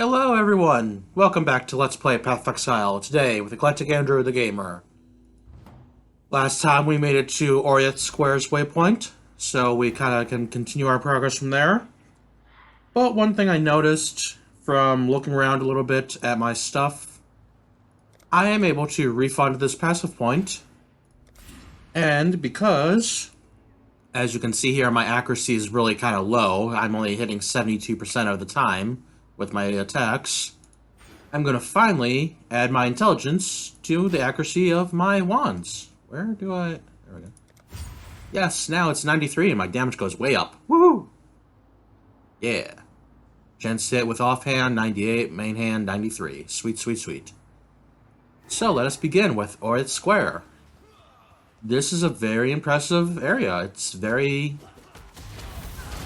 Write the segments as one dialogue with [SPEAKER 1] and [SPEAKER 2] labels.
[SPEAKER 1] Hello everyone! Welcome back to Let's Play Path of Exile, today with EclecticAndrew the Gamer. Last time we made it to Oriath Square's waypoint, so we kinda can continue our progress from there. But one thing I noticed from looking around a little bit at my stuff, I am able to refund this passive point, and because, as you can see here, my accuracy is really kinda low, I'm only hitting 72% of the time with my attacks, I'm going to finally add my intelligence to the accuracy of my wands. Where do I... There we go. Yes, now it's 93 and my damage goes way up. Woohoo! Yeah. Gents hit with offhand, 98, main hand, 93. Sweet, sweet, sweet. So, let us begin with Oriath Square. This is a very impressive area. It's very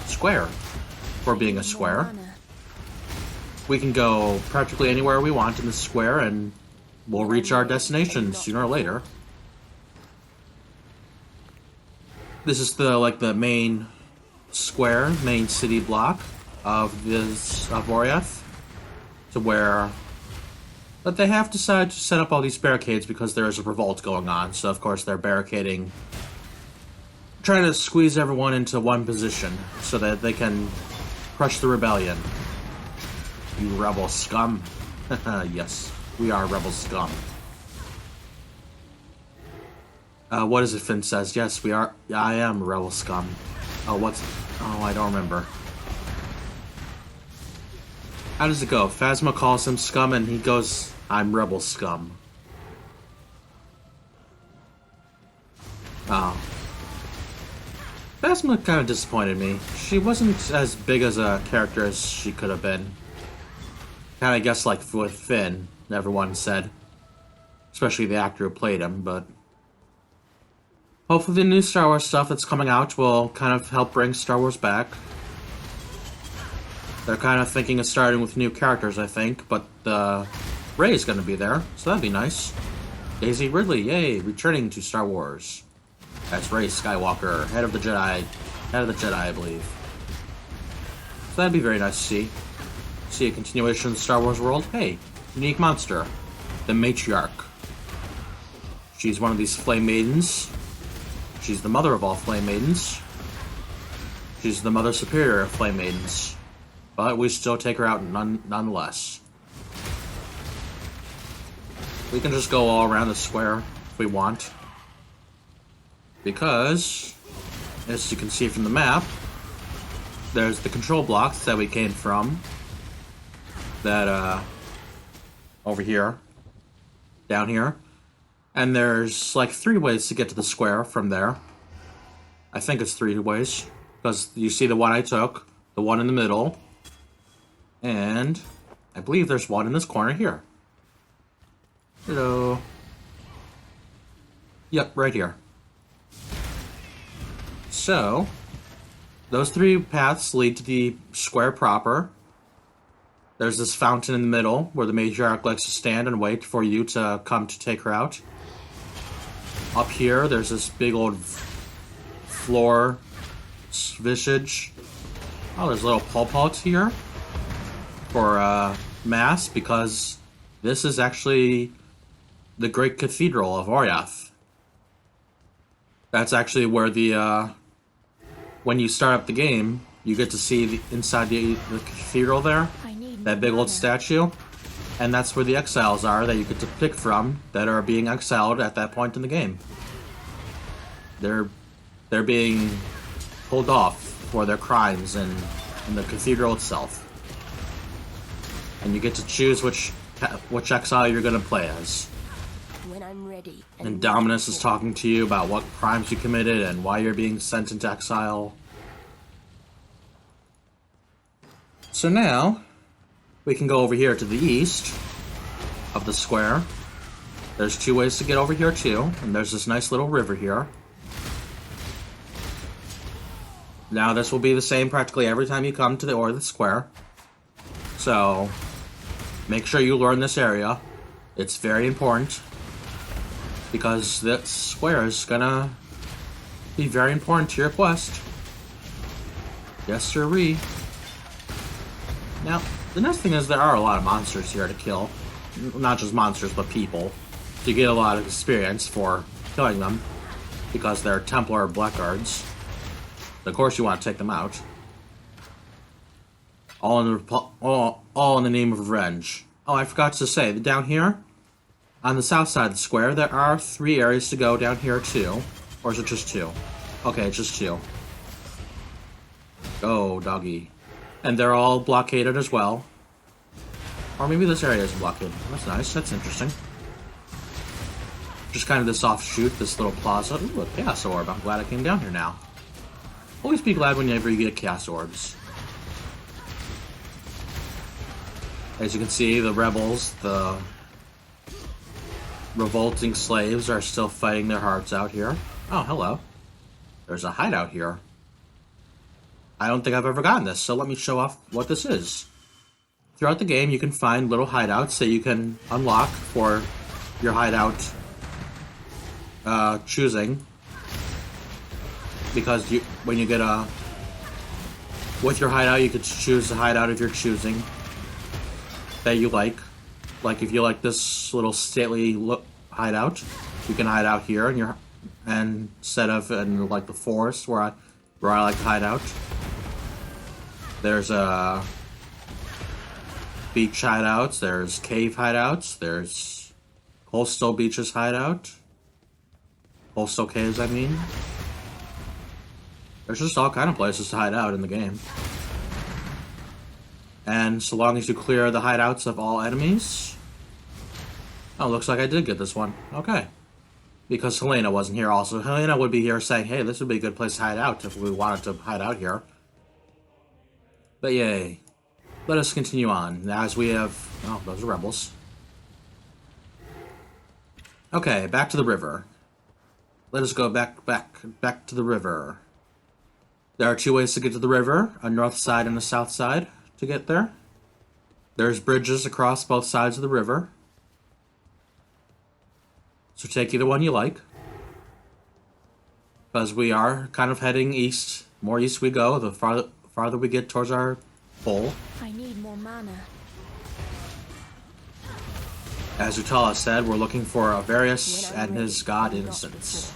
[SPEAKER 1] square for being a square. We can go practically anywhere we want in the square, and we'll reach our destination sooner or later. This is the main square, main city block of Oriath, to where, but they have decided to set up all these barricades because there is a revolt going on. So of course they're barricading, trying to squeeze everyone into one position so that they can crush the rebellion. You rebel scum. Yes, we are rebel scum. What is it Finn says? Yes, we are. I am rebel scum. Oh, I don't remember. How does it go? Phasma calls him scum and he goes, I'm rebel scum. Oh. Phasma kind of disappointed me. She wasn't as big as a character as she could have been. Kind of guess like with Finn, everyone said. Especially the actor who played him, but... hopefully the new Star Wars stuff that's coming out will kind of help bring Star Wars back. They're kind of thinking of starting with new characters, I think, but Rey's gonna be there, so that'd be nice. Daisy Ridley, yay, returning to Star Wars. That's Rey Skywalker, head of the Jedi, I believe. So that'd be very nice to see. See a continuation of the Star Wars world. Hey, unique monster. The Matriarch. She's one of these flame maidens. She's the mother of all flame maidens. She's the mother superior of flame maidens. But we still take her out nonetheless. We can just go all around the square if we want. Because, as you can see from the map, there's the control blocks that we came from. That, over here, down here, and there's like 3 ways to get to the square from there. I think it's 3 ways, because you see the one I took, the one in the middle, and I believe there's one in this corner here. Hello. Yep, right here. So, those 3 paths lead to the square proper. There's this fountain in the middle where the Matriarch likes to stand and wait for you to come to take her out. Up here, there's this big old floor visage. Oh, there's a little pulpit here for Mass, because this is actually the Great Cathedral of Oriath. That's actually where when you start up the game, you get to see inside the cathedral there. That big old statue, and that's where the exiles are that you get to pick from that are being exiled at that point in the game. They're being pulled off for their crimes in the cathedral itself, and you get to choose which exile you're going to play as.
[SPEAKER 2] When I'm ready.
[SPEAKER 1] And Dominus is talking to you about what crimes you committed and why you're being sent into exile. So now we can go over here to the east of the square. There's 2 ways to get over here too, and there's this nice little river here. Now this will be the same practically every time you come to the Oriath Square. So, make sure you learn this area. It's very important, because this square is gonna be very important to your quest. Yes, sirree. Now, The nice thing is there are a lot of monsters here to kill. Not just monsters, but people. So you get a lot of experience for killing them, because they're Templar blackguards. Of course you want to take them out. All in the name of revenge. Oh, I forgot to say, down here, on the south side of the square, there are 3 areas to go down here too. Or is it just 2? Okay, it's just 2. Go, doggy. And they're all blockaded as well. Or maybe this area isn't blockaded. That's nice, that's interesting. Just kind of this offshoot, this little plaza. Ooh, a chaos orb. I'm glad I came down here now. Always be glad whenever you get chaos orbs. As you can see, the rebels, the revolting slaves are still fighting their hearts out here. Oh, hello. There's a hideout here. I don't think I've ever gotten this, so let me show off what this is. Throughout the game, you can find little hideouts that you can unlock for your hideout choosing. Because when you get with your hideout, you can choose the hideout of your choosing that you like. Like if you like this little stately hideout, you can hide out here, and instead of in like the forest where I like to hide out. There's beach hideouts, there's cave hideouts, there's coastal beaches hideout. Coastal caves, I mean. There's just all kind of places to hide out in the game. And so long as you clear the hideouts of all enemies... Oh, looks like I did get this one. Okay. Because Helena wasn't here also. Helena would be here saying, hey, this would be a good place to hide out if we wanted to hide out here. But yay. Let us continue on. As we have... Oh, those are rebels. Okay, back to the river. Let us go back to the river. There are 2 ways to get to the river, a north side and a south side to get there. There's bridges across both sides of the river. So take either one you like. Because we are kind of heading east. More east we go, the farther we get towards our goal.
[SPEAKER 2] I need more mana.
[SPEAKER 1] As Utala said, we're looking for Avarius and his god Innocence.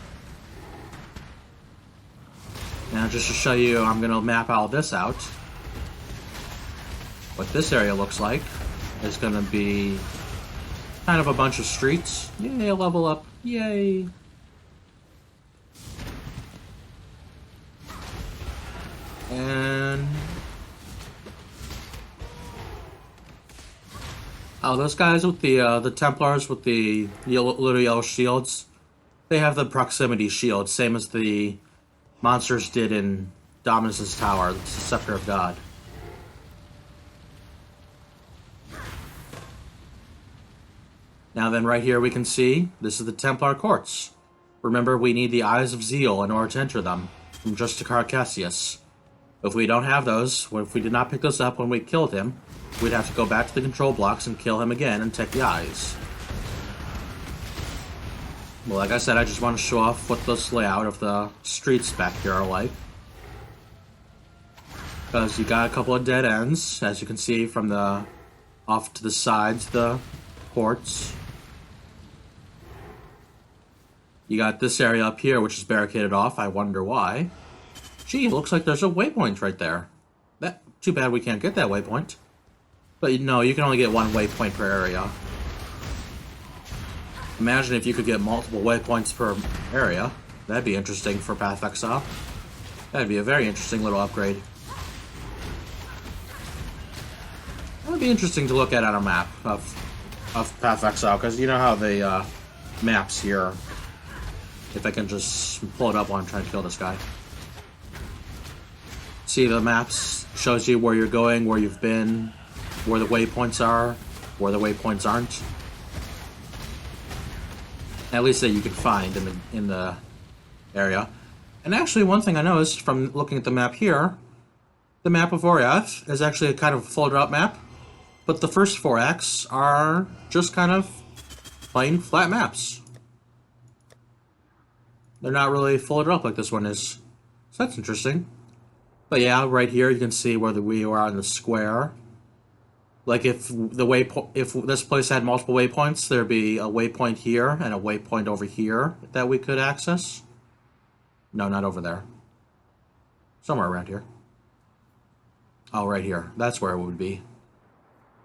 [SPEAKER 1] Now just to show you, I'm going to map all this out. What this area looks like is going to be kind of a bunch of streets. Yay, level up. Yay. And... oh, those guys with the Templars with the little yellow shields, they have the proximity shield, same as the monsters did in Dominus's Tower, the Scepter of God. Now then, right here we can see, this is the Templar Courts. Remember, we need the Eyes of Zeal in order to enter them, from Justicar Cassius. If we don't have those, if we did not pick those up when we killed him, we'd have to go back to the control blocks and kill him again and take the eyes. Well, like I said, I just want to show off what this layout of the streets back here are like. Because you got a couple of dead ends, as you can see from the off to the sides, the courts. You got this area up here, which is barricaded off. I wonder why. Gee, it looks like there's a waypoint right there. Too bad we can't get that waypoint. But no, you can only get 1 waypoint per area. Imagine if you could get multiple waypoints per area. That'd be interesting for Path of Exile. That'd be a very interesting little upgrade. That would be interesting to look at on a map of Path of Exile, because you know how the maps here... If I can just pull it up while I'm trying to kill this guy. See, the maps shows you where you're going, where you've been, where the waypoints are, where the waypoints aren't. At least that you can find in the area. And actually, one thing I noticed from looking at the map here, the map of Oriath is actually a kind of folded out map, but the first 4 acts are just kind of plain flat maps. They're not really folded up like this one is. So that's interesting. But yeah, right here you can see where we are in the square. Like if if this place had multiple waypoints, there'd be a waypoint here and a waypoint over here that we could access. No, not over there. Somewhere around here. Oh, right here. That's where it would be.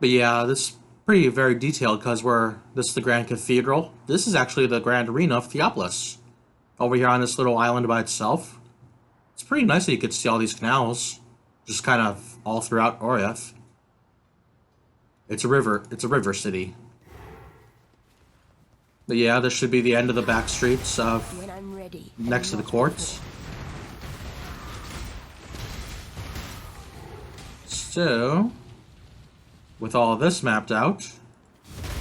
[SPEAKER 1] But yeah, this is pretty very detailed because this is the Grand Cathedral. This is actually the Grand Arena of Theopolis. Over here on this little island by itself. It's pretty nice that you could see all these canals. Just kind of all throughout Oriath. It's a river city. But yeah, this should be the end of the back streets of
[SPEAKER 2] When I'm ready.
[SPEAKER 1] next to the courts. So, with all of this mapped out,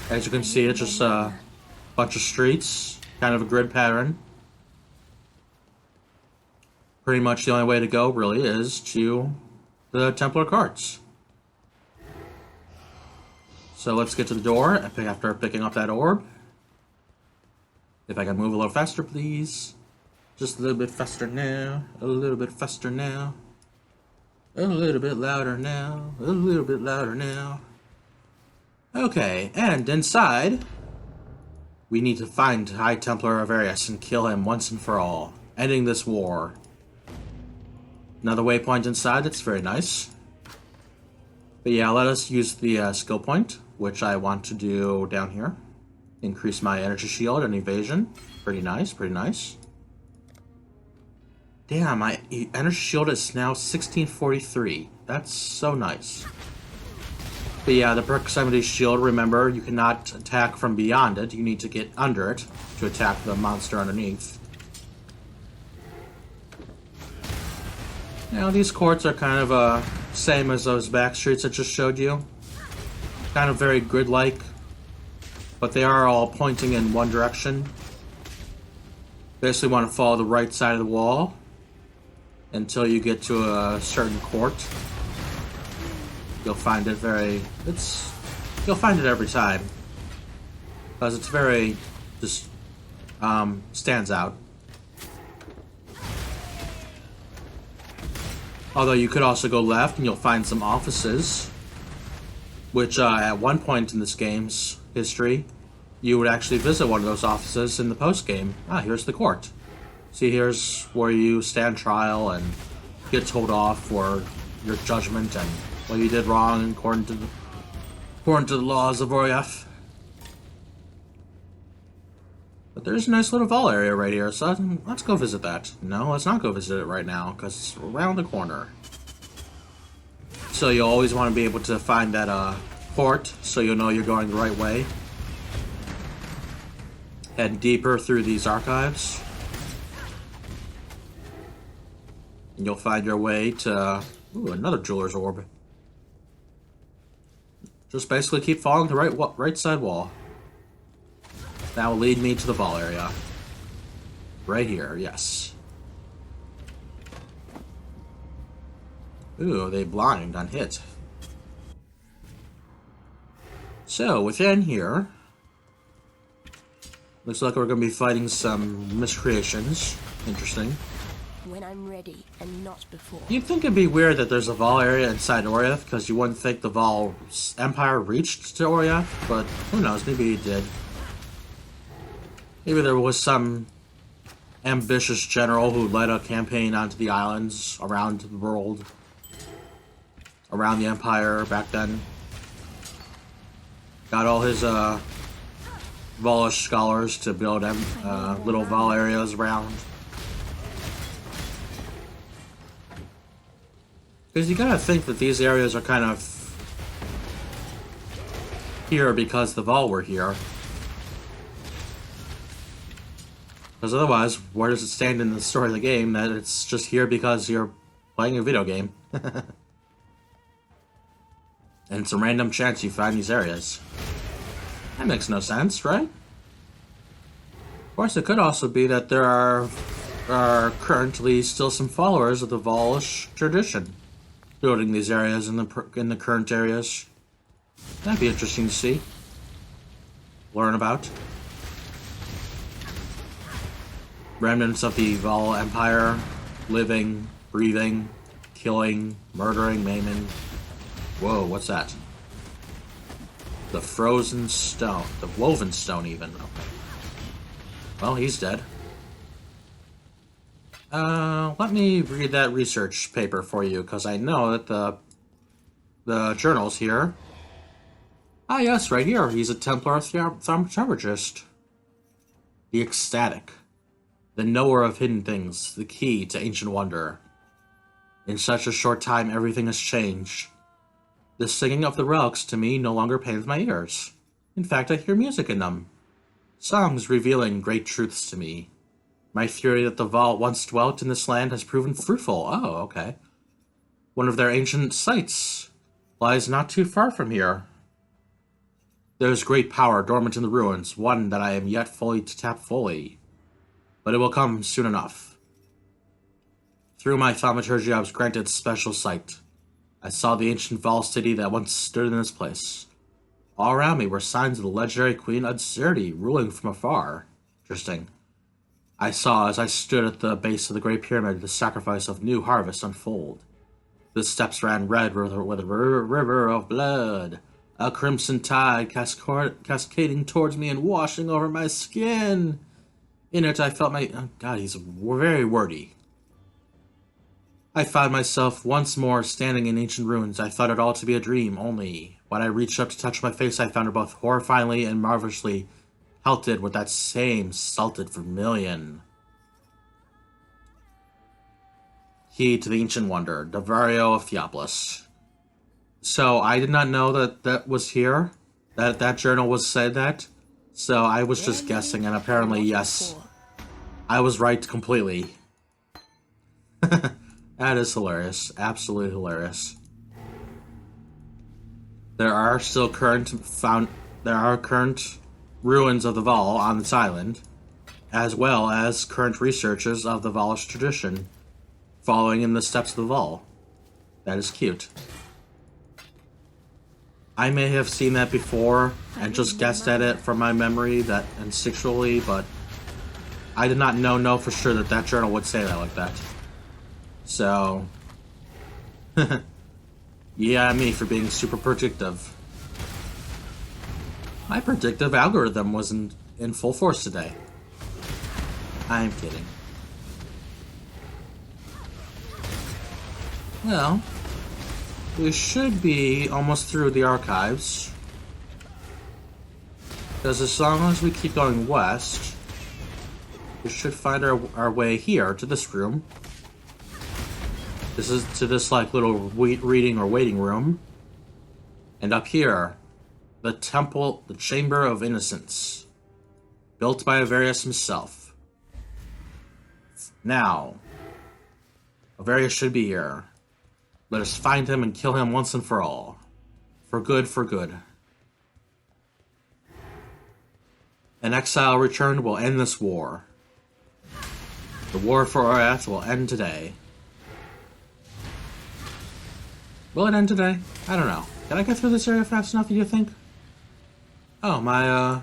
[SPEAKER 1] as you can see, it's just a bunch of streets, kind of a grid pattern. Pretty much the only way to go, really, is to the Templar Courts. So let's get to the door after picking up that orb. If I can move a little faster, please. Just a little bit faster now. A little bit faster now. A little bit louder now. A little bit louder now. Okay, and inside, we need to find High Templar of Oriath and kill him once and for all, ending this war. Another waypoint inside, that's very nice. But yeah, let us use the skill point, which I want to do down here. Increase my energy shield and evasion. Pretty nice, pretty nice. Damn, my energy shield is now 1643. That's so nice. But yeah, the proximity shield, remember, you cannot attack from beyond it. You need to get under it to attack the monster underneath. Now, these courts are kind of same as those back streets I just showed you. Kind of very grid-like, but they are all pointing in one direction. Basically want to follow the right side of the wall until you get to a certain court. You'll find it you'll find it every time. Because it's very, stands out. Although you could also go left and you'll find some offices, which at one point in this game's history, you would actually visit one of those offices in the post-game. Ah, here's the court. See, here's where you stand trial and get told off for your judgment and what you did wrong according to the laws of Oriath. But there's a nice little vault area right here, so let's go visit that. No, let's not go visit it right now, because it's around the corner. So you'll always want to be able to find that port, so you'll know you're going the right way. Head deeper through these archives. And you'll find your way to... Ooh, another jeweler's orb. Just basically keep following the right side wall. That will lead me to the vault area. Right here, yes. Ooh, they blind on hit. So, within here, looks like we're going to be fighting some miscreations. Interesting.
[SPEAKER 2] When I'm ready, and not before.
[SPEAKER 1] You'd think it'd be weird that there's a Vol area inside Oriath, because you wouldn't think the Vol Empire reached to Oriath, but who knows, maybe it did. Maybe there was some ambitious general who led a campaign onto the islands around the world, around the Empire back then. Got all his Volish scholars to build little Vol areas around. Because you gotta think that these areas are kind of here because the Vol were here. Because otherwise, where does it stand in the story of the game that it's just here because you're playing a video game? And it's a random chance you find these areas. That makes no sense, right? Of course, it could also be that there are currently still some followers of the Volish tradition building these areas in the current areas. That'd be interesting to see. Learn about. Remnants of the Vol Empire, living, breathing, killing, murdering, maiming. Whoa, what's that? The frozen stone. The woven stone, even. Okay. Well, he's dead. Let me read that research paper for you, because I know that the journal's here. Ah, yes, right here. He's a Templar thaumaturgist. The ecstatic. The knower of hidden things. The key to ancient wonder. In such a short time, everything has changed. The singing of the relics to me no longer pains my ears. In fact, I hear music in them. Songs revealing great truths to me. My theory that the Vaal once dwelt in this land has proven fruitful. Oh, okay. One of their ancient sites lies not too far from here. There is great power dormant in the ruins, one that I am yet fully to tap fully. But it will come soon enough. Through my thaumaturgy, I was granted special sight. I saw the ancient Vaal city that once stood in this place. All around me were signs of the legendary Queen Absurdity ruling from afar. Interesting. I saw, as I stood at the base of the Great Pyramid, the sacrifice of new harvest unfold. The steps ran red with a river of blood, a crimson tide cascading towards me and washing over my skin. In it, I felt my... Oh God, he's very wordy. I found myself once more standing in ancient ruins. I thought it all to be a dream, only when I reached up to touch my face, I found her both horrifyingly and marvelously pelted with that same salted vermilion. Key to the ancient wonder, Devario of Theopolis. So I did not know that was here, that journal was said that. So I was just guessing, and apparently, yes, I was right completely. That is hilarious. Absolutely hilarious. There are still current ruins of the Vaal on this island, as well as current researchers of the Vaalish tradition, following in the steps of the Vaal. That is cute. I may have seen that before and just guessed at it from my memory that instinctually, but I did not know for sure that journal would say that like that. So, yeah, me for being super predictive. My predictive algorithm wasn't in full force today. I'm kidding. Well, we should be almost through the archives. Because as long as we keep going west, we should find our way here to this room. This is to this like little reading or waiting room. And up here, the Chamber of Innocence, built by Avarius himself. Now, Avarius should be here. Let us find him and kill him once and for all. For good, for good. An exile returned will end this war. The war for Oriath will end today. Will it end today? I don't know. Can I get through this area fast enough, do you think? Oh, my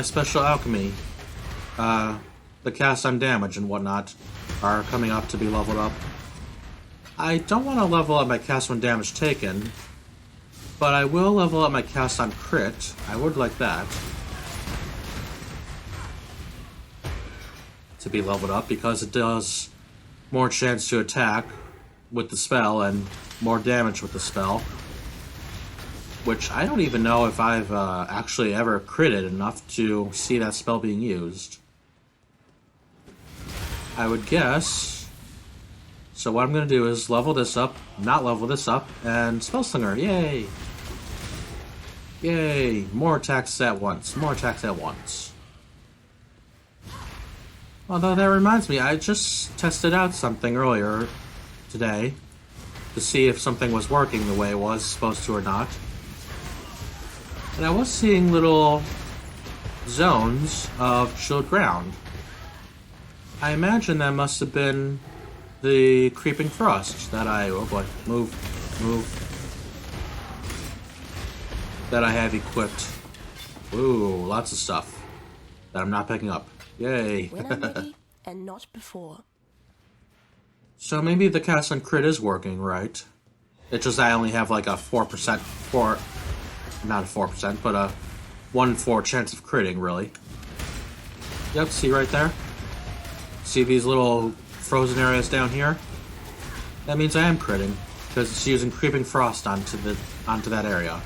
[SPEAKER 1] special alchemy. The cast on damage and whatnot are coming up to be leveled up. I don't want to level up my cast on damage taken, but I will level up my cast on crit. I would like that to be leveled up because it does more chance to attack with the spell and more damage with the spell, which I don't even know if I've actually ever critted enough to see that spell being used. I would guess. So what I'm going to do is level this up, not level this up, and Spellslinger, yay! Yay! More attacks at once, more attacks at once. Although that reminds me, I just tested out something earlier today to see if something was working the way it was supposed to or not. And I was seeing little zones of chilled ground. I imagine that must have been the creeping frost that oh boy, move, that I have equipped. Ooh, lots of stuff that I'm not picking up. Yay.
[SPEAKER 2] When I'm ready, and not before.
[SPEAKER 1] So maybe the cast on crit is working, right? It's just I only have like a 4%, not a 4%, but a 1 in 4 chance of critting, really. Yep, see right there? See these little frozen areas down here? That means I am critting, because it's using Creeping Frost onto that area.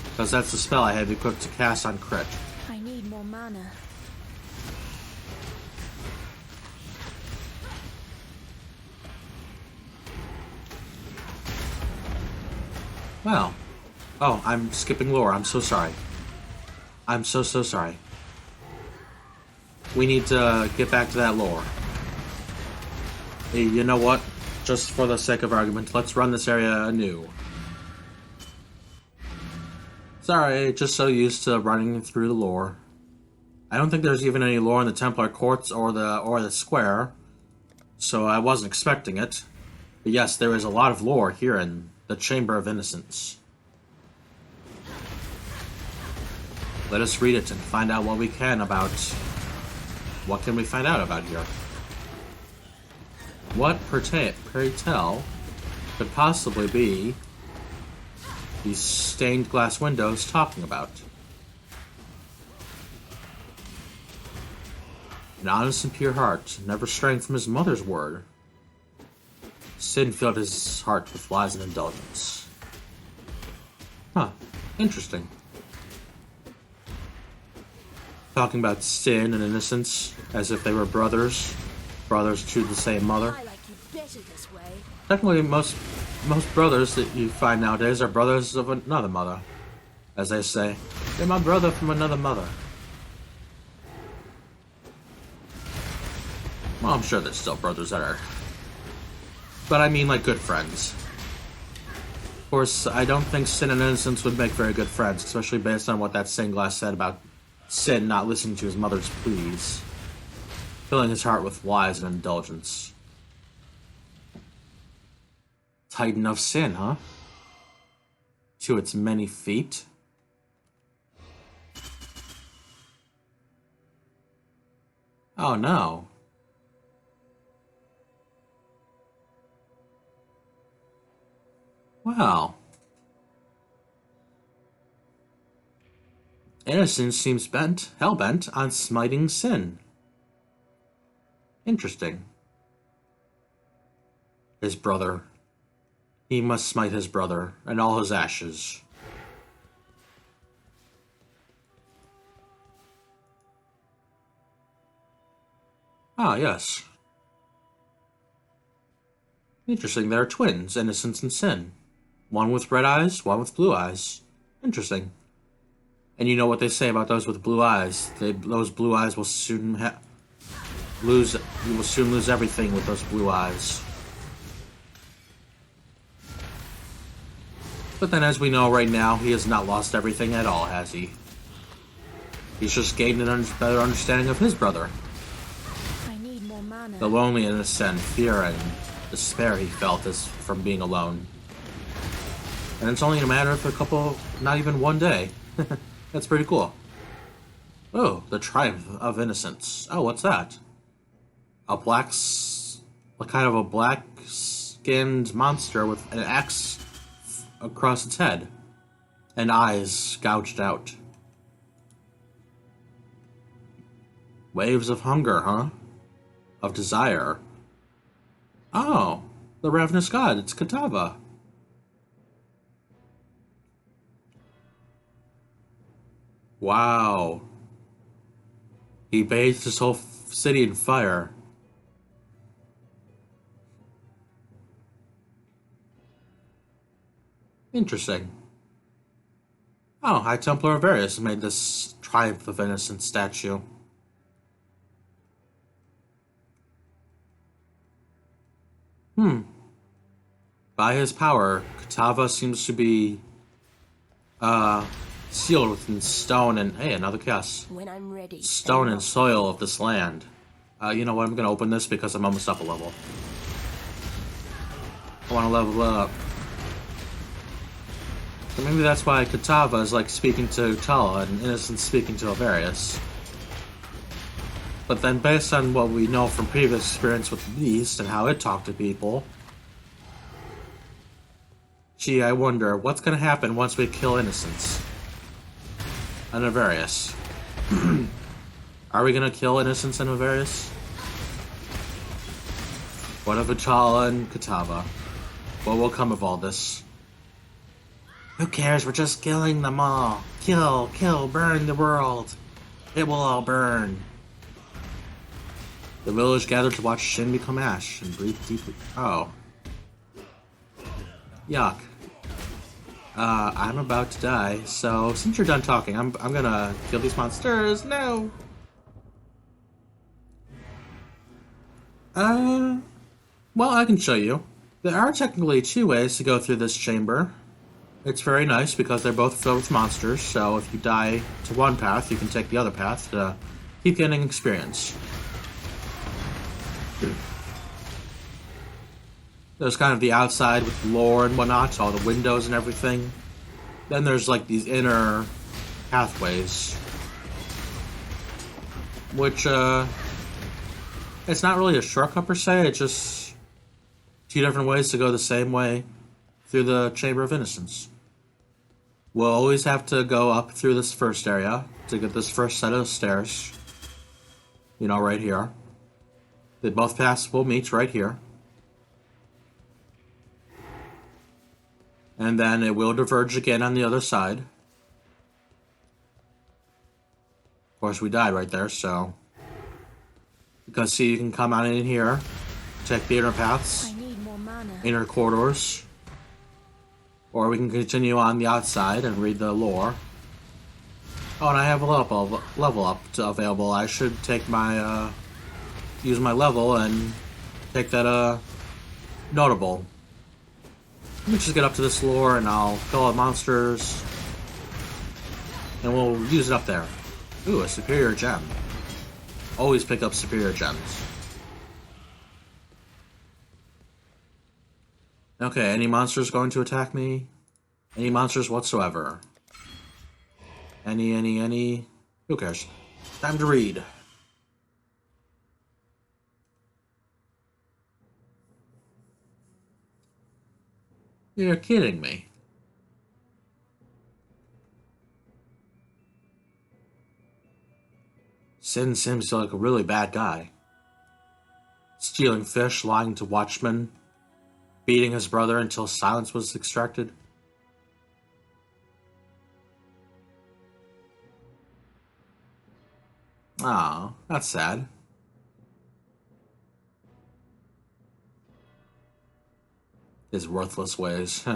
[SPEAKER 1] Because that's the spell I have equipped to cast on crit.
[SPEAKER 2] I need more mana.
[SPEAKER 1] Well. Oh, I'm skipping lore. I'm so sorry. I'm so sorry. We need to get back to that lore. Hey, you know what? Just for the sake of argument, let's run this area anew. Sorry, just so used to running through the lore. I don't think there's even any lore in the Templar Courts or the square, so I wasn't expecting it. But yes, there is a lot of lore here in the Chamber of Innocence. Let us read it and find out what we can about... What can we find out about here? What, pray tell, could possibly be these stained glass windows talking about? An honest and pure heart, never straying from his mother's word. Sin filled his heart with lies and indulgence. Huh, interesting. Talking about sin and innocence, as if they were brothers to the same mother.
[SPEAKER 2] I like you better this way.
[SPEAKER 1] Technically, most brothers that you find nowadays are brothers of another mother, as they say. They're my brother from another mother. Well, I'm sure there's still brothers that are... But I mean like good friends. Of course, I don't think sin and innocence would make very good friends, especially based on what that stained glass said about Sin not listening to his mother's pleas, filling his heart with lies and indulgence. Titan of sin, huh? To its many feet? Oh no. Wow. Innocence seems hell-bent on smiting sin. Interesting. His brother. He must smite his brother, and all his ashes. Ah, yes. Interesting, there are twins, Innocence and Sin. One with red eyes, one with blue eyes. Interesting. And you know what they say about those with blue eyes. Those blue eyes will soon lose... You will soon lose everything with those blue eyes. But then, as we know right now, he has not lost everything at all, has he? He's just gained a better understanding of his brother.
[SPEAKER 2] I need more mana.
[SPEAKER 1] The loneliness and fear and despair he felt from being alone. And it's only a matter of a couple... Not even one day. That's pretty cool. Oh, the Triumph of Innocence. Oh, what's that? A kind of a black-skinned monster with an axe across its head. And eyes gouged out. Waves of hunger, huh? Of desire. Oh, the Ravenous God. It's Katava. Wow. He bathed his whole city in fire. Interesting. Oh, High Templar Oriath made this Triumph of Innocence statue. By his power, Katava seems to be, sealed within stone and... Hey, another chaos.
[SPEAKER 2] When I'm ready.
[SPEAKER 1] Stone and soil of this land. You know what? I'm gonna open this because I'm almost up a level. I want to level up. So maybe that's why Katava is like speaking to Tala and Innocence speaking to Oriath. But then based on what we know from previous experience with the Beast and how it talked to people... Gee, I wonder, what's gonna happen once we kill Innocence? and Avarius. Are we gonna kill Innocence and Avarius? What of Vitala and Katava? What will come of all this? Who cares? We're just killing them all. Kill, kill, burn the world. It will all burn. The village gathered to watch Shin become ash and breathe deeply. Oh. Yuck. I'm about to die, so since you're done talking, I'm gonna kill these monsters. No! Well, I can show you. There are technically 2 ways to go through this chamber. It's very nice because they're both filled with monsters, so if you die to one path, you can take the other path to keep getting experience. There's kind of the outside with lore and whatnot, all the windows and everything. Then there's like these inner pathways. Which, it's not really a shortcut per se, it's just 2 different ways to go the same way through the Chamber of Innocence. We'll always have to go up through this first area to get this first set of stairs. You know, right here. Both paths will meet right here. And then it will diverge again on the other side. Of course, we died right there, so... Because, see, you can come out in here, check the inner paths,
[SPEAKER 2] I need more mana.
[SPEAKER 1] inner corridors. Or we can continue on the outside and read the lore. Oh, and I have a level up available. I should take my, use my level and take that, notable. Let me just get up to this lore and I'll kill all the monsters. And we'll use it up there. Ooh, a superior gem. Always pick up superior gems. Okay, any monsters going to attack me? Any monsters whatsoever? Any? Who cares? Time to read. You're kidding me. Sin seems like a really bad guy. Stealing fish, lying to watchmen, beating his brother until silence was extracted. Aw, that's sad. His worthless ways.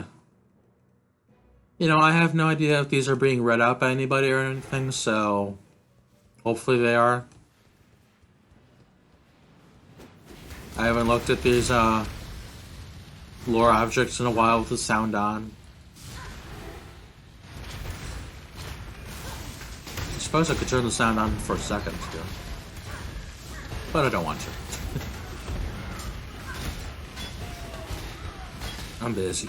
[SPEAKER 1] You know, I have no idea if these are being read out by anybody or anything, so hopefully they are. I haven't looked at these lore objects in a while with the sound on. I suppose I could turn the sound on for a second too, but I don't want to. I'm busy.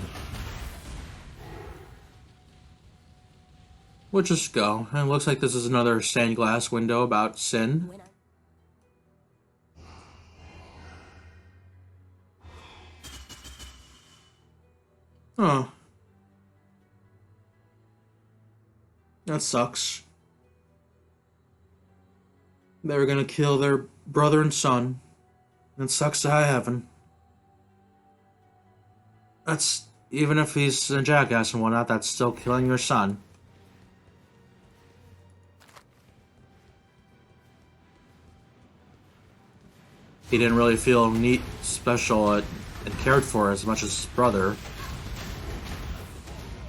[SPEAKER 1] We'll just go. And it looks like this is another stained glass window about sin. Huh. That sucks. They were gonna kill their brother and son. That sucks to high heaven. That's... even if he's a jackass and whatnot, that's still killing your son. He didn't really feel neat, special, and cared for as much as his brother.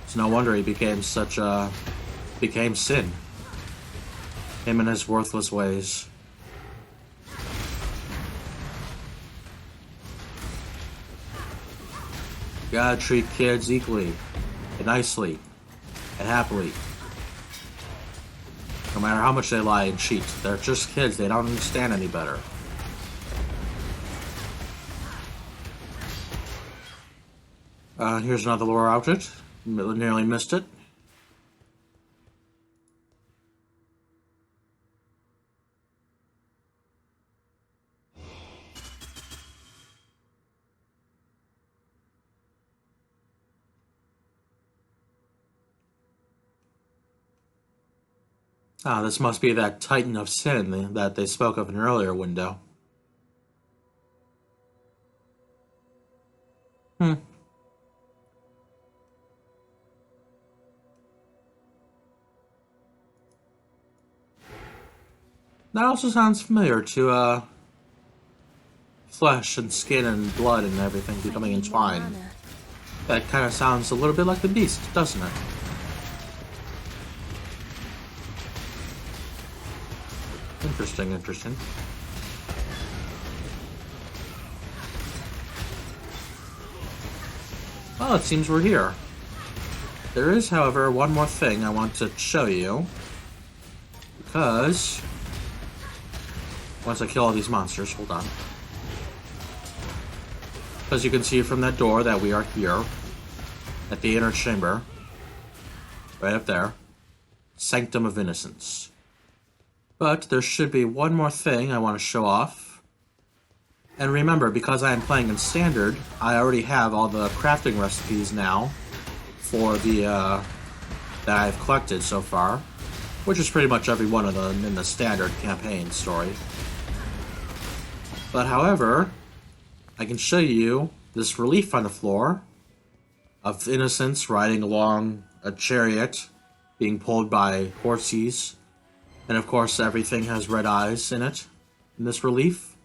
[SPEAKER 1] It's no wonder he became such a... became sin. Him and his worthless ways. You gotta treat kids equally, and nicely, and happily. No matter how much they lie and cheat, they're just kids, they don't understand any better. Here's another lore object. Nearly missed it. Ah, this must be that Titan of Sin that they spoke of in an earlier window. Hmm. That also sounds familiar to, flesh and skin and blood and everything becoming
[SPEAKER 2] I need more
[SPEAKER 1] entwined.
[SPEAKER 2] mana.
[SPEAKER 1] That kind of sounds a little bit like the beast, doesn't it? Interesting, interesting. Well, it seems we're here. There is, however, one more thing I want to show you. Because... once I kill all these monsters, hold on. As you can see from that door that we are here. At the inner chamber. Right up there. Sanctum of Innocence. But there should be one more thing I want to show off. And remember, because I am playing in Standard, I already have all the crafting recipes now for the, that I've collected so far. Which is pretty much every one of them in the Standard campaign story. But however, I can show you this relief on the floor of Innocence riding along a chariot being pulled by horses. And of course everything has red eyes in it, in this relief.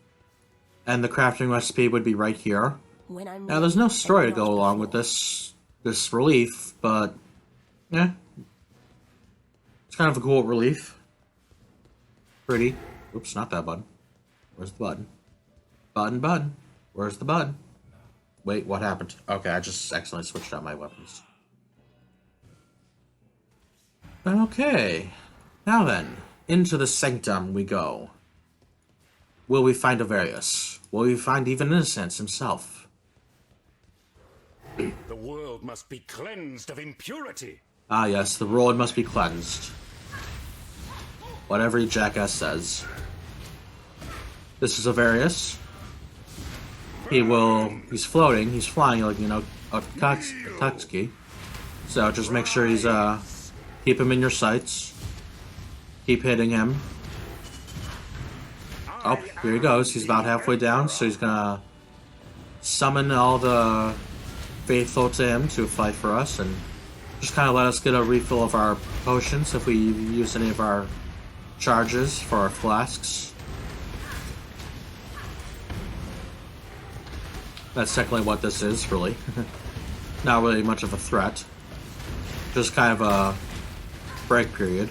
[SPEAKER 1] And the crafting recipe would be right here. Now there's no story to go along with this relief, but yeah. It's kind of a cool relief. Pretty. Oops, not that button. Where's the button? Button. Where's the button? Wait, what happened? Okay, I just accidentally switched out my weapons. Okay. Now then, into the sanctum we go. Will we find Ovarius? Will we find even Innocence himself?
[SPEAKER 3] The world must be cleansed of impurity.
[SPEAKER 1] Ah yes, the world must be cleansed. What every jackass says. This is Ovarius. He's floating, he's flying like, you know, a Katsuki. So just make sure he's, keep him in your sights. Keep hitting him. Oh, here he goes. He's about halfway down, so he's gonna summon all the faithful to him to fight for us, and just kind of let us get a refill of our potions if we use any of our charges for our flasks. That's technically what this is, really. Not really much of a threat. Just kind of a break period.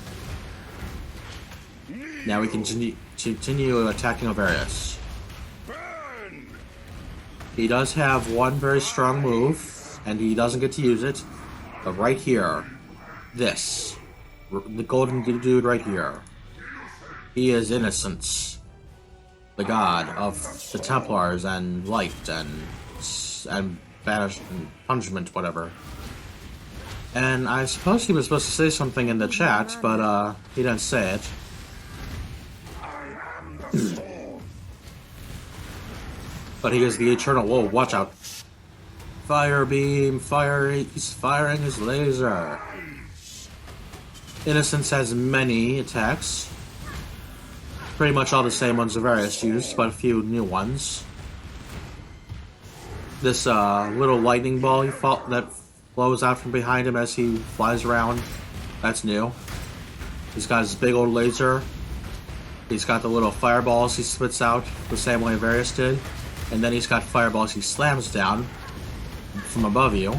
[SPEAKER 1] Now we continue attacking Ovarius. He does have one very strong move, and he doesn't get to use it. But right here, this. The golden dude right here. He is Innocence. The god of the Templars and light and banish and punishment, whatever. And I suppose he was supposed to say something in the chat, but he didn't say it. But he is the eternal. Whoa, watch out. Fire beam, fire, he's firing his laser. Innocence has many attacks. Pretty much all the same ones Ovarius used, but a few new ones. This little lightning ball that flows out from behind him as he flies around, that's new. He's got his big old laser. He's got the little fireballs he spits out the same way Ovarius did. And then he's got fireballs he slams down from above you.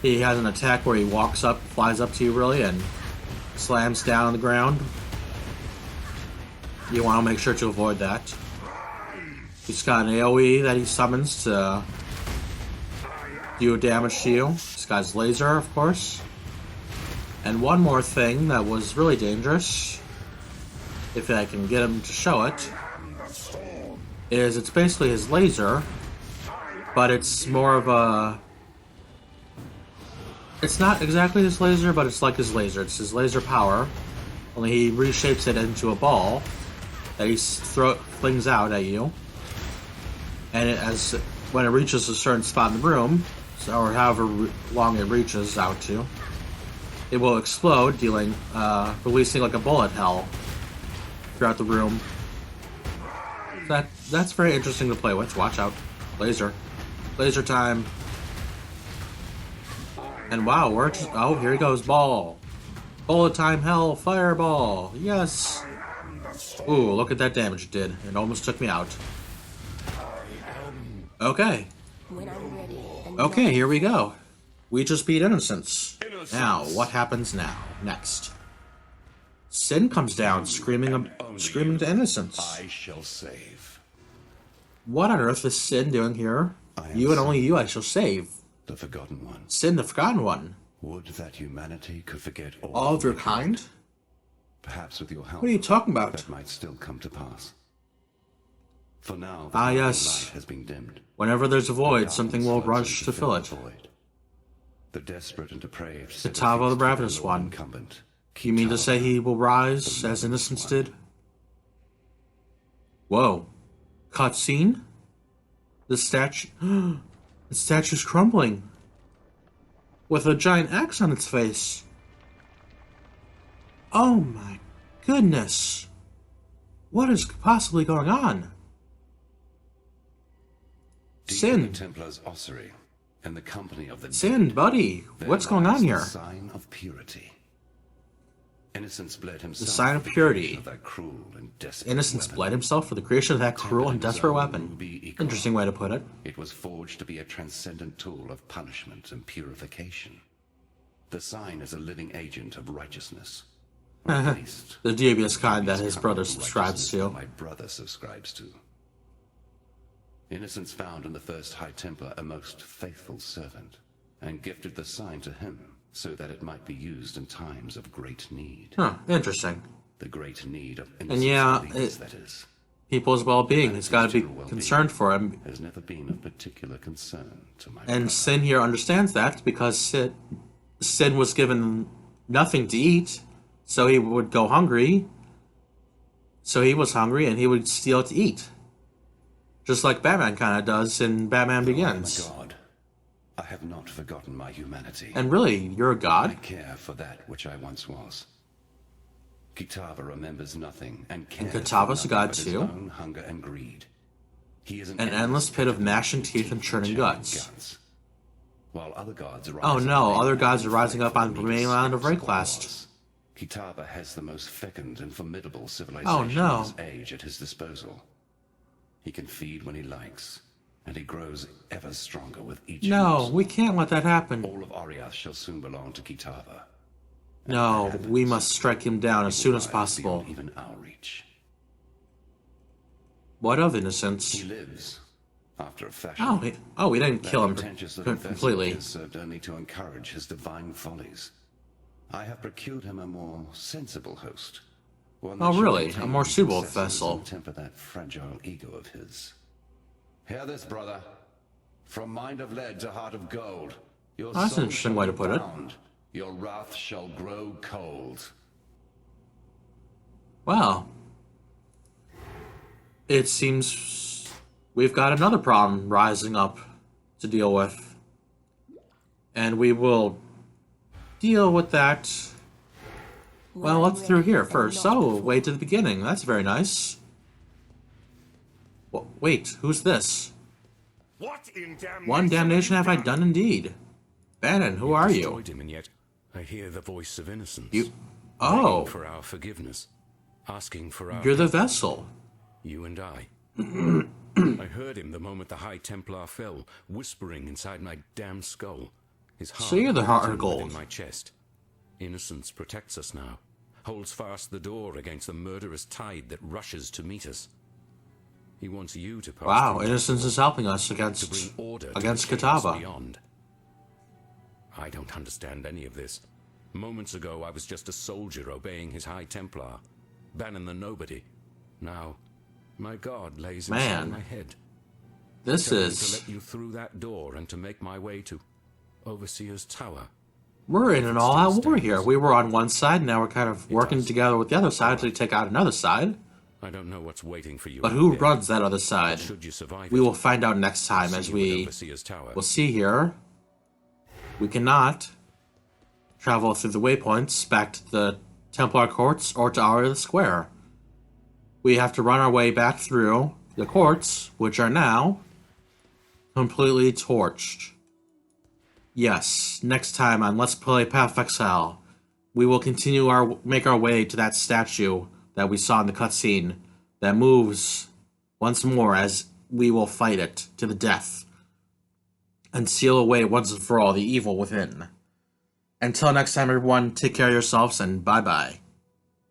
[SPEAKER 1] He has an attack where he walks up, flies up to you really, and slams down on the ground. You want to make sure to avoid that. He's got an AoE that he summons to do damage to you. He's got his laser, of course. And one more thing that was really dangerous, if I can get him to show it, is it's basically his laser, but it's more of a... It's not exactly his laser, but it's like his laser. It's his laser power, only he reshapes it into a ball that he flings out at you. And when it reaches a certain spot in the room, or however long it reaches out to, it will explode, dealing, releasing like a bullet hell throughout the room. That's very interesting to play with. Watch out. Laser. Laser time. And wow, we're just, oh, here he goes, ball. Bullet time hell, fireball. Yes. Ooh, look at that damage it did. It almost took me out. Okay.
[SPEAKER 2] When I'm ready. And
[SPEAKER 1] Okay, here we go. We just beat Innocence. Now, what happens now? Next. Sin comes down, screaming to Innocence.
[SPEAKER 3] I shall save.
[SPEAKER 1] What on earth is Sin doing here? You and only you I shall save.
[SPEAKER 3] The Forgotten One.
[SPEAKER 1] Sin, the Forgotten One.
[SPEAKER 3] Would that humanity could forget
[SPEAKER 1] All of your kind?
[SPEAKER 3] Perhaps with your help.
[SPEAKER 1] What are you talking about?
[SPEAKER 3] That might still come to pass. For now, the
[SPEAKER 1] Ah,
[SPEAKER 3] golden
[SPEAKER 1] yes.
[SPEAKER 3] light has been dimmed.
[SPEAKER 1] Whenever there's a void, something will
[SPEAKER 3] Darkness
[SPEAKER 1] rush
[SPEAKER 3] floods
[SPEAKER 1] to fill it.
[SPEAKER 3] the void. The desperate and depraved.
[SPEAKER 1] Kitava, the ravenous one.
[SPEAKER 3] Incumbent.
[SPEAKER 1] You mean to say he will rise as Innocence did? Whoa. Cutscene? The statue... The statue's crumbling. With a giant X on its face. Oh my goodness. What is possibly going on?
[SPEAKER 3] Deep in
[SPEAKER 1] Sin.
[SPEAKER 3] the Templars' ossuary, and the company of the
[SPEAKER 1] Sin,
[SPEAKER 3] dead,
[SPEAKER 1] buddy.
[SPEAKER 3] there
[SPEAKER 1] What's going
[SPEAKER 3] lies
[SPEAKER 1] on here?
[SPEAKER 3] The sign of purity. Innocence bled himself.
[SPEAKER 1] The sign of
[SPEAKER 3] for the
[SPEAKER 1] purity.
[SPEAKER 3] creation of that cruel and desperate
[SPEAKER 1] Innocence
[SPEAKER 3] weapon.
[SPEAKER 1] bled himself for the creation of that cruel and desperate weapon.
[SPEAKER 3] Ruby eagle.
[SPEAKER 1] Interesting way to put it.
[SPEAKER 3] It was forged to be a transcendent tool of punishment and purification. The sign is a living agent of righteousness. Or at least,
[SPEAKER 1] The dubious kind that
[SPEAKER 3] it's
[SPEAKER 1] his
[SPEAKER 3] kind
[SPEAKER 1] brother
[SPEAKER 3] of
[SPEAKER 1] subscribes
[SPEAKER 3] righteousness
[SPEAKER 1] to.
[SPEAKER 3] that my brother subscribes to. Innocence found in the first High Templar a most faithful servant, and gifted the sign to him so that it might be used in times of great need.
[SPEAKER 1] Huh, interesting.
[SPEAKER 3] The great need of
[SPEAKER 1] And yeah,
[SPEAKER 3] that is,
[SPEAKER 1] people's well-being has got to be concerned for him.
[SPEAKER 3] has never been of particular concern to my
[SPEAKER 1] And
[SPEAKER 3] brother.
[SPEAKER 1] Sin here understands that because Sin was given nothing to eat, so he would go hungry. So he was hungry and he would steal to eat. Just like Batman kind of does in Batman Begins.
[SPEAKER 3] Oh my God, I have not forgotten my humanity.
[SPEAKER 1] And really, you're a
[SPEAKER 3] I
[SPEAKER 1] god?
[SPEAKER 3] care for that which I once was. Kitava remembers nothing and cares
[SPEAKER 1] Kitava's a
[SPEAKER 3] for nothing
[SPEAKER 1] god
[SPEAKER 3] but his
[SPEAKER 1] too?
[SPEAKER 3] own hunger and greed. He is
[SPEAKER 1] An endless pit of gnashing teeth and churning guts.
[SPEAKER 3] While other gods are
[SPEAKER 1] Oh no, other gods are rising up on the mainland of Rayquest.
[SPEAKER 3] Kitava has the most fecund and formidable civilization
[SPEAKER 1] Oh, no.
[SPEAKER 3] of his age at his disposal. He can feed when he likes, and he grows ever stronger with each
[SPEAKER 1] No,
[SPEAKER 3] use.
[SPEAKER 1] we can't let that happen.
[SPEAKER 3] All of Oriath shall soon belong to Kitava.
[SPEAKER 1] No, we must strike him down as soon as
[SPEAKER 3] Lies
[SPEAKER 1] possible.
[SPEAKER 3] beyond even our reach.
[SPEAKER 1] What of
[SPEAKER 3] He
[SPEAKER 1] Innocence?
[SPEAKER 3] lives, after a fashion.
[SPEAKER 1] We didn't
[SPEAKER 3] That
[SPEAKER 1] kill him
[SPEAKER 3] pretentious little vessel
[SPEAKER 1] completely.
[SPEAKER 3] has served only to encourage his divine follies. I have procured him a more sensible host. One that
[SPEAKER 1] Oh,
[SPEAKER 3] shall
[SPEAKER 1] really?
[SPEAKER 3] contain
[SPEAKER 1] A more
[SPEAKER 3] his
[SPEAKER 1] suitable
[SPEAKER 3] successors
[SPEAKER 1] vessel.
[SPEAKER 3] and temper that fragile ego of his. Hear this, brother. From mind of lead to heart of gold. Your
[SPEAKER 1] That's an
[SPEAKER 3] soul
[SPEAKER 1] interesting
[SPEAKER 3] shall
[SPEAKER 1] way to
[SPEAKER 3] be
[SPEAKER 1] put it.
[SPEAKER 3] bound. Your wrath shall grow cold.
[SPEAKER 1] Well, it seems we've got another problem rising up to deal with. And we will deal with that. Well, let's through here first. Oh, way to the beginning. That's very nice. Wait, who's this?
[SPEAKER 3] What in damnation?
[SPEAKER 1] One damnation have I done indeed. Bannon, who are you?
[SPEAKER 4] Destroyed him, and yet I hear the voice of innocence.
[SPEAKER 1] You...
[SPEAKER 4] begging
[SPEAKER 1] Oh,
[SPEAKER 4] for our forgiveness, asking for our...
[SPEAKER 1] you're the vessel.
[SPEAKER 4] You and I. I heard him the moment the High Templar fell, whispering inside my damn skull. His heart
[SPEAKER 1] So you're the heart of
[SPEAKER 4] beating within
[SPEAKER 1] gold.
[SPEAKER 4] my chest. Innocence protects us now, holds fast the door against the murderous tide that rushes to meet us. He wants you to pass
[SPEAKER 1] Wow,
[SPEAKER 4] through that
[SPEAKER 1] Innocence
[SPEAKER 4] door
[SPEAKER 1] is helping us
[SPEAKER 4] to
[SPEAKER 1] against
[SPEAKER 4] bring order to
[SPEAKER 1] against
[SPEAKER 4] the chaos
[SPEAKER 1] Kitava.
[SPEAKER 4] beyond. I don't understand any of this. Moments ago, I was just a soldier obeying his High Templar, Bannon the nobody. Now, my God lays inside
[SPEAKER 1] Man.
[SPEAKER 4] my head.
[SPEAKER 1] This
[SPEAKER 4] Telling me to
[SPEAKER 1] is...
[SPEAKER 4] let you through that door and to make my way to Overseer's Tower.
[SPEAKER 1] We're in an all-out war here. We were on one side, now we're kind of working together with the other side to take out another side.
[SPEAKER 4] I don't know what's waiting for you.
[SPEAKER 1] But
[SPEAKER 4] out
[SPEAKER 1] who
[SPEAKER 4] there.
[SPEAKER 1] runs that other side?
[SPEAKER 4] Should you survive
[SPEAKER 1] We
[SPEAKER 4] it,
[SPEAKER 1] will find out next time
[SPEAKER 4] see
[SPEAKER 1] as
[SPEAKER 4] you at
[SPEAKER 1] we
[SPEAKER 4] Overseer's Tower.
[SPEAKER 1] will see here. We cannot. travel through the waypoints back to the Templar Courts or to Oriath Square. We have to run our way back through the courts, which are now completely torched. Yes, next time on Let's Play Path of Exile, we will make our way to that statue that we saw in the cutscene that moves once more as we will fight it to the death and seal away once and for all the evil within. Until next time, everyone, take care of yourselves and bye-bye.